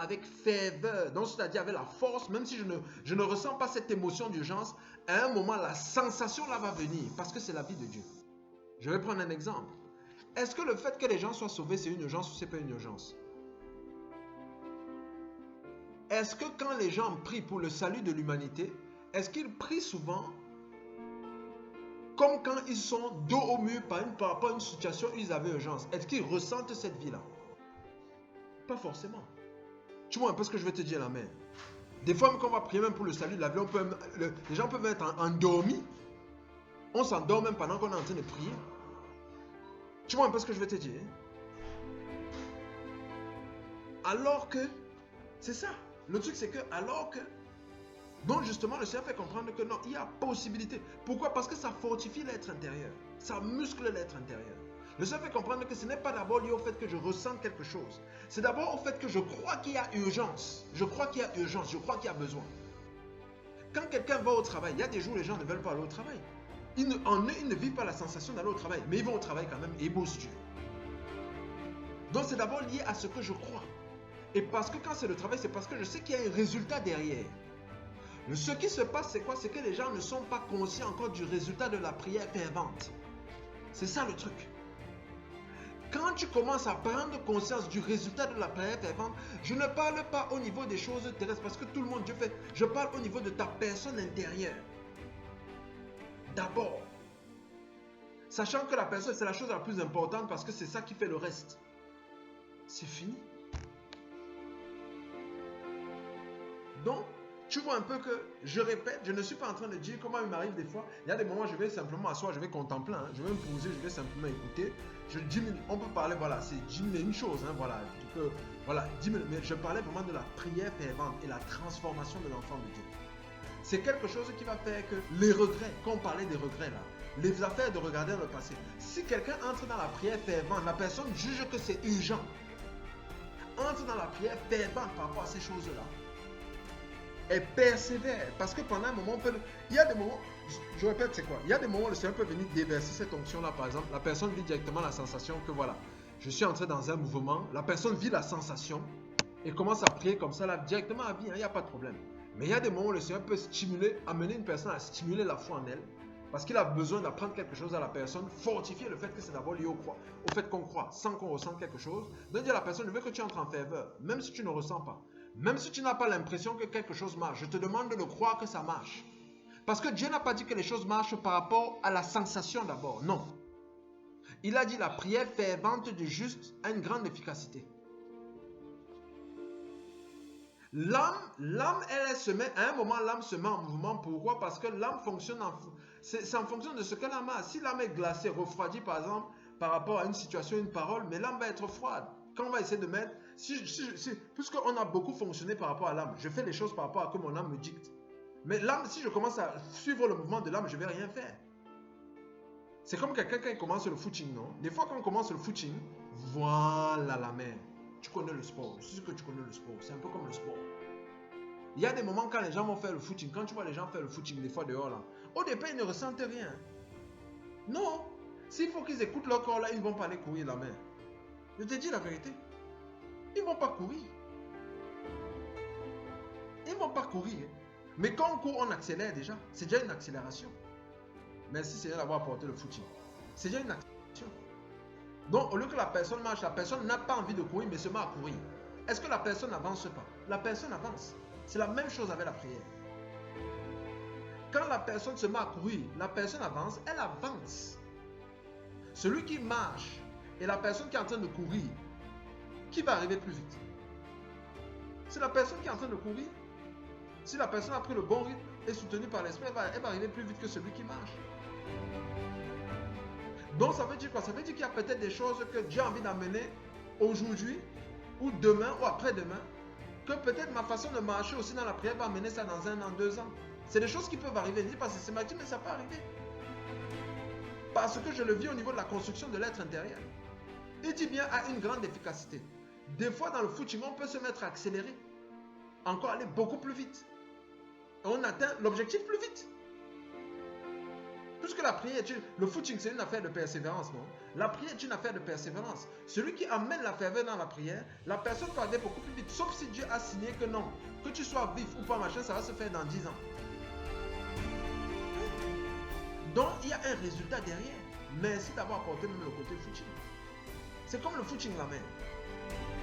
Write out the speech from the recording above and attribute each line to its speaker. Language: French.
Speaker 1: avec ferveur, donc c'est-à-dire avec la force, même si je ne ressens pas cette émotion d'urgence, à un moment, la sensation là va venir, parce que c'est la vie de Dieu. Je vais prendre un exemple. Est-ce que le fait que les gens soient sauvés, c'est une urgence ou c'est pas une urgence? Est-ce que quand les gens prient pour le salut de l'humanité, est-ce qu'ils prient souvent comme quand ils sont dos au mur par rapport à une situation où ils avaient urgence? Est-ce qu'ils ressentent cette vie-là? Pas forcément. Tu vois un peu ce que je veux te dire là, mais des fois, quand on va prier même pour le salut de la vie, les gens peuvent être endormis. On s'endort même pendant qu'on est en train de prier. Tu vois un peu ce que je veux te dire? Alors que, c'est ça. Le truc, c'est que, alors que, donc justement, le Seigneur fait comprendre que non, il y a possibilité. Pourquoi? Parce que ça fortifie l'être intérieur. Ça muscle l'être intérieur. Le Seigneur fait comprendre que ce n'est pas d'abord lié au fait que je ressens quelque chose. C'est d'abord au fait que je crois qu'il y a urgence. Je crois qu'il y a urgence. Je crois qu'il y a besoin. Quand quelqu'un va au travail, il y a des jours où les gens ne veulent pas aller au travail. En eux, ils ne vivent pas la sensation d'aller au travail. Mais ils vont au travail quand même et ils bossent Dieu. Donc c'est d'abord lié à ce que je crois. Et parce que quand c'est le travail, c'est parce que je sais qu'il y a un résultat derrière. Ce qui se passe, c'est quoi? C'est que les gens ne sont pas conscients encore du résultat de la prière fervente. C'est ça le truc. Quand tu commences à prendre conscience du résultat de la prière fervente, je ne parle pas au niveau des choses terrestres, parce que tout le monde Dieu fait. Je parle au niveau de ta personne intérieure. D'abord. Sachant que la personne, c'est la chose la plus importante parce que c'est ça qui fait le reste. C'est fini. Donc, tu vois un peu que, je répète, je ne suis pas en train de dire comment il m'arrive des fois. Il y a des moments où je vais simplement m'asseoir, je vais contempler, hein, je vais me poser, je vais simplement écouter. On peut parler, voilà, c'est 10 minutes, une chose, hein, voilà. Voilà, 10 minutes, mais je parlais vraiment de la prière fervente et la transformation de l'enfant de Dieu. C'est quelque chose qui va faire que les regrets, quand on parlait des regrets là, les affaires de regarder dans le passé, si quelqu'un entre dans la prière fervente, la personne juge que c'est urgent, entre dans la prière fervente par rapport à ces choses-là, et persévère, parce que pendant un moment, il y a des moments, je répète, c'est quoi? Il y a des moments où le Seigneur peut venir déverser cette onction-là, par exemple, la personne vit directement la sensation que voilà, je suis entré dans un mouvement, la personne vit la sensation et commence à prier comme ça, là, directement à vie, il n'y a pas de problème. Mais il y a des moments où le Seigneur peut amener une personne à stimuler la foi en elle, parce qu'il a besoin d'apprendre quelque chose à la personne, fortifier le fait que c'est d'abord lié au fait qu'on croit, sans qu'on ressente quelque chose. Donc dire à la personne, je veux que tu entres en ferveur, même si tu ne ressens pas. Même si tu n'as pas l'impression que quelque chose marche, je te demande de croire que ça marche. Parce que Dieu n'a pas dit que les choses marchent par rapport à la sensation d'abord, non. Il a dit la prière fervente du juste a une grande efficacité. L'âme, elle se met, à un moment, l'âme se met en mouvement. Pourquoi? Parce que l'âme fonctionne c'est en fonction de ce que l'âme a. Si l'âme est glacée, refroidie par exemple, par rapport à une situation, une parole, mais l'âme va être froide. Quand on va essayer de mettre, puisqu'on a beaucoup fonctionné par rapport à l'âme, je fais les choses par rapport à ce que mon âme me dicte. Mais l'âme, si je commence à suivre le mouvement de l'âme, je ne vais rien faire. C'est comme quelqu'un quand il commence le footing, non? Des fois quand on commence le footing, voilà la mer. Tu connais le sport, je suis sûr que tu connais le sport, c'est un peu comme le sport. Il y a des moments quand les gens vont faire le footing, quand tu vois les gens faire le footing des fois dehors là, au départ ils ne ressentent rien. Non, s'il faut qu'ils écoutent leur corps là, ils ne vont pas aller courir la mer. Je te dis la vérité. Ils ne vont pas courir. Ils ne vont pas courir. Mais quand on court, on accélère déjà. C'est déjà une accélération. Merci Seigneur d'avoir apporté le footing. C'est déjà une accélération. Donc au lieu que la personne marche, la personne n'a pas envie de courir mais se met à courir. Est-ce que la personne n'avance pas? La personne avance. C'est la même chose avec la prière. Quand la personne se met à courir, la personne avance, elle avance. Celui qui marche et la personne qui est en train de courir, qui va arriver plus vite? C'est la personne qui est en train de courir. Si la personne a pris le bon rythme et soutenue par l'esprit, elle va arriver plus vite que celui qui marche. Donc ça veut dire quoi? Ça veut dire qu'il y a peut-être des choses que Dieu a envie d'amener aujourd'hui, ou demain, ou après-demain, que peut-être ma façon de marcher aussi dans la prière va amener ça dans 1 an, 2 ans. C'est des choses qui peuvent arriver. Dis pas c'est systématique, mais ça peut arriver. Parce que je le vis au niveau de la construction de l'être intérieur. Il dit bien à une grande efficacité. Des fois dans le footing, on peut se mettre à accélérer. Encore aller beaucoup plus vite. Et on atteint l'objectif plus vite. Puisque la prière, le footing, c'est une affaire de persévérance, non? La prière est une affaire de persévérance. Celui qui amène la ferveur dans la prière, la personne va aller beaucoup plus vite. Sauf si Dieu a signé que non. Que tu sois vif ou pas, machin, ça va se faire dans 10 ans. Donc, il y a un résultat derrière. Merci d'avoir apporté même le côté footing. C'est comme le footing la main.